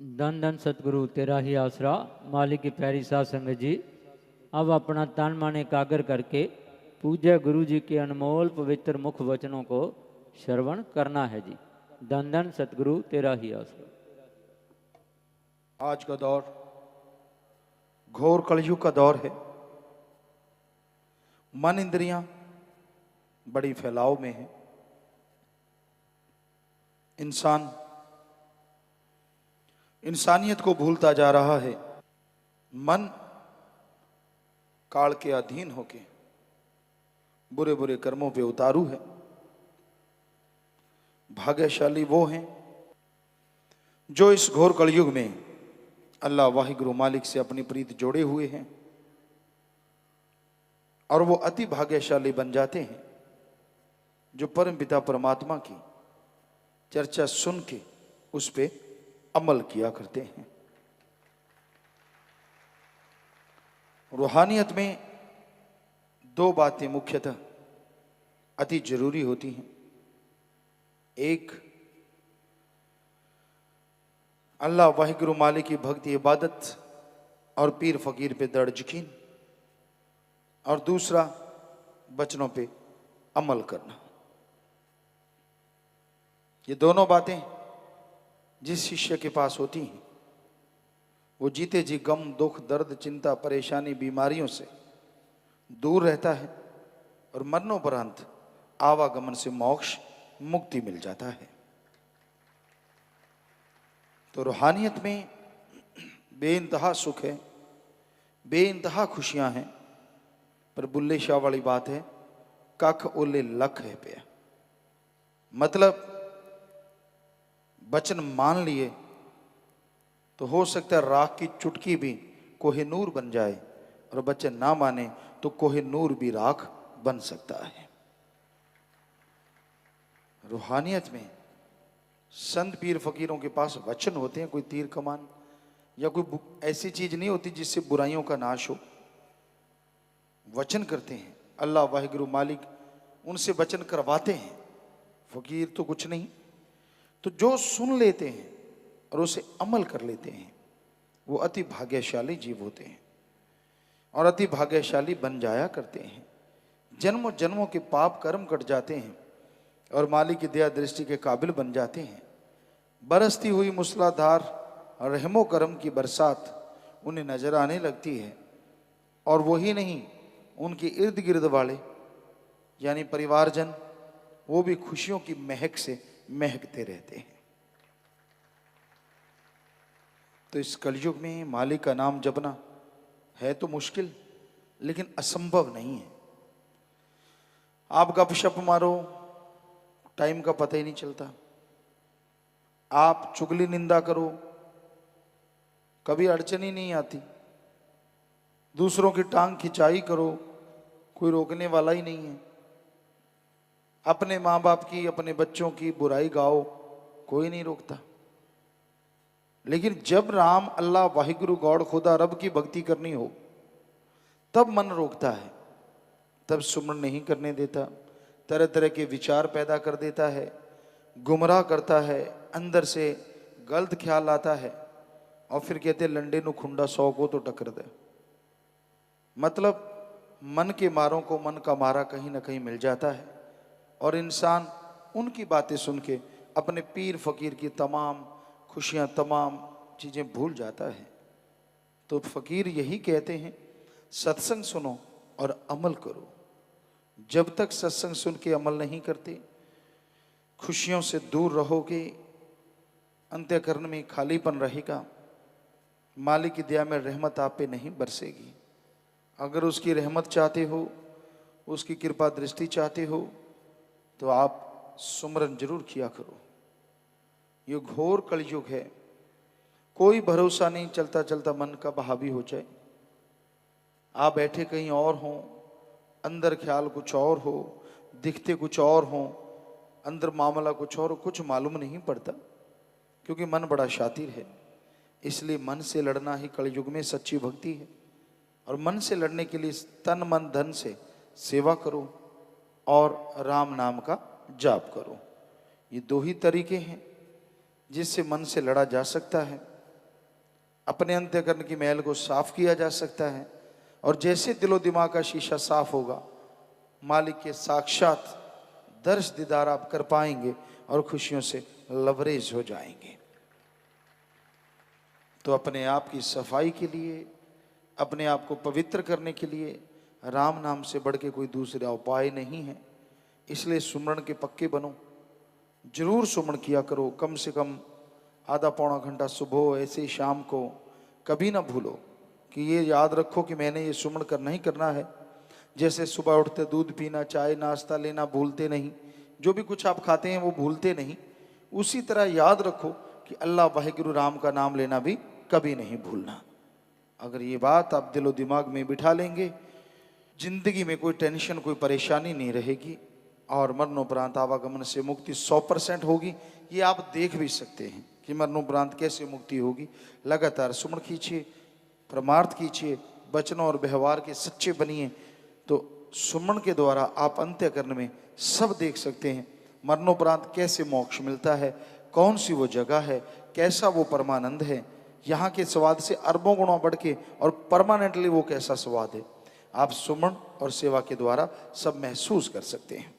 धन धन सतगुरु तेरा ही आसरा। मालिक की प्यारी साध संगत जी, अब अपना तन मन एकाग्र करके पूज्य गुरु जी के अनमोल पवित्र मुख वचनों को श्रवण करना है जी। धन धन सतगुरु तेरा ही आसरा। आज का दौर घोर कलयुग का दौर है। मन इंद्रियां बड़ी फैलाव में है। इंसान इंसानियत को भूलता जा रहा है। मन काल के अधीन होके बुरे बुरे कर्मों पे उतारू है। भाग्यशाली वो हैं जो इस घोर कलयुग में अल्लाह वाहिगुरु मालिक से अपनी प्रीत जोड़े हुए हैं, और वो अति भाग्यशाली बन जाते हैं जो परम पिता परमात्मा की चर्चा सुन के उस पे अमल किया करते हैं। रूहानियत में दो बातें मुख्यतः अति जरूरी होती हैं। एक, अल्लाह वाहिगुरु मालिक की भक्ति इबादत और पीर फकीर पे दृढ़ यकीन, और दूसरा वचनों पे अमल करना। ये दोनों बातें जिस शिष्य के पास होती हैं वो जीते जी गम दुख दर्द चिंता परेशानी बीमारियों से दूर रहता है और मरणोपरांत आवागमन से मोक्ष मुक्ति मिल जाता है। तो रूहानियत में बेइंतहा सुख है, बेइंतहा खुशियां हैं, पर बुल्ले शाह वाली बात है, कख ओले लख है पे। मतलब वचन मान लिए तो हो सकता है राख की चुटकी भी कोहिनूर बन जाए, और वचन ना माने तो कोहिनूर भी राख बन सकता है। रूहानियत में संत पीर फकीरों के पास वचन होते हैं, कोई तीर कमान या कोई ऐसी चीज नहीं होती जिससे बुराइयों का नाश हो। वचन करते हैं, अल्लाह वाहिगुरु मालिक उनसे वचन करवाते हैं। फकीर तो कुछ नहीं, तो जो सुन लेते हैं और उसे अमल कर लेते हैं वो अति भाग्यशाली जीव होते हैं और अति भाग्यशाली बन जाया करते हैं। जन्मों जन्मों के पाप कर्म कट जाते हैं और मालिक की दया दृष्टि के काबिल बन जाते हैं। बरसती हुई मूसलाधार रहमो करम की बरसात उन्हें नजर आने लगती है, और वही नहीं, उनके इर्द गिर्द वाले यानी परिवारजन वो भी खुशियों की महक से महकते रहते हैं। तो इस कलयुग में मालिक का नाम जपना है तो मुश्किल, लेकिन असंभव नहीं है। आप गपशप मारो, टाइम का पता ही नहीं चलता। आप चुगली निंदा करो, कभी अड़चन ही नहीं आती। दूसरों की टांग खिंचाई करो, कोई रोकने वाला ही नहीं है। अपने माँ बाप की अपने बच्चों की बुराई गाओ, कोई नहीं रोकता। लेकिन जब राम अल्लाह वाहिगुरु गॉड खुदा रब की भक्ति करनी हो तब मन रोकता है, तब सुमरण नहीं करने देता, तरह तरह के विचार पैदा कर देता है, गुमराह करता है, अंदर से गलत ख्याल आता है, और फिर कहते लंडे नु खुंडा 100 को तो टक्कर दे। मतलब मन के मारों को मन का मारा कहीं ना कहीं मिल जाता है, और इंसान उनकी बातें सुन के अपने पीर फकीर की तमाम खुशियां तमाम चीजें भूल जाता है। तो फकीर यही कहते हैं, सत्संग सुनो और अमल करो। जब तक सत्संग सुन के अमल नहीं करते, खुशियों से दूर रहोगे, अंतःकरण में खालीपन रहेगा, मालिक की दया में रहमत आप पे नहीं बरसेगी। अगर उसकी रहमत चाहते हो, उसकी कृपा दृष्टि चाहते हो, तो आप सुमरन जरूर किया करो। ये घोर कलयुग है, कोई भरोसा नहीं, चलता चलता मन का बहावी हो जाए। आप बैठे कहीं और हों, अंदर ख्याल कुछ और हो, दिखते कुछ और हों, अंदर मामला कुछ और हो, कुछ मालूम नहीं पड़ता, क्योंकि मन बड़ा शातिर है। इसलिए मन से लड़ना ही कलयुग में सच्ची भक्ति है। और मन से लड़ने के लिए तन मन धन से सेवा करो और राम नाम का जाप करो। ये दो ही तरीके हैं जिससे मन से लड़ा जा सकता है। अपने अंतःकरण की मैल को साफ किया जा सकता है। और जैसे दिलो दिमाग का शीशा साफ होगा, मालिक के साक्षात दर्श दीदार आप कर पाएंगे और खुशियों से लबरेज हो जाएंगे। तो अपने आप की सफाई के लिए, अपने आप को पवित्र करने के लिए राम नाम से बढ़ के कोई दूसरा उपाय नहीं है। इसलिए सुमरण के पक्के बनो, जरूर सुमरण किया करो। कम से कम आधा पौना घंटा सुबह, ऐसे ही शाम को। कभी ना भूलो कि ये याद रखो कि मैंने ये सुमरण करना ही करना है। जैसे सुबह उठते दूध पीना, चाय नाश्ता लेना भूलते नहीं, जो भी कुछ आप खाते हैं वो भूलते नहीं, उसी तरह याद रखो कि अल्लाह वाहिगुरु राम का नाम लेना भी कभी नहीं भूलना। अगर ये बात आप दिलो दिमाग में बिठा लेंगे, जिंदगी में कोई टेंशन, कोई परेशानी नहीं रहेगी और मरणोपरांत आवागमन से मुक्ति 100% होगी। ये आप देख भी सकते हैं कि मरणोपरांत कैसे मुक्ति होगी। लगातार सुमन कीजिए, परमार्थ कीजिए, वचनों और व्यवहार के सच्चे बनिए, तो सुमन के द्वारा आप अंत्यकरण में सब देख सकते हैं। मरणोपरांत कैसे मोक्ष मिलता है, कौन सी वो जगह है, कैसा वो परमानंद है, यहाँ के स्वाद से अरबों गुणों बढ़ के और परमानेंटली वो कैसा स्वाद है, आप सुमन और सेवा के द्वारा सब महसूस कर सकते हैं।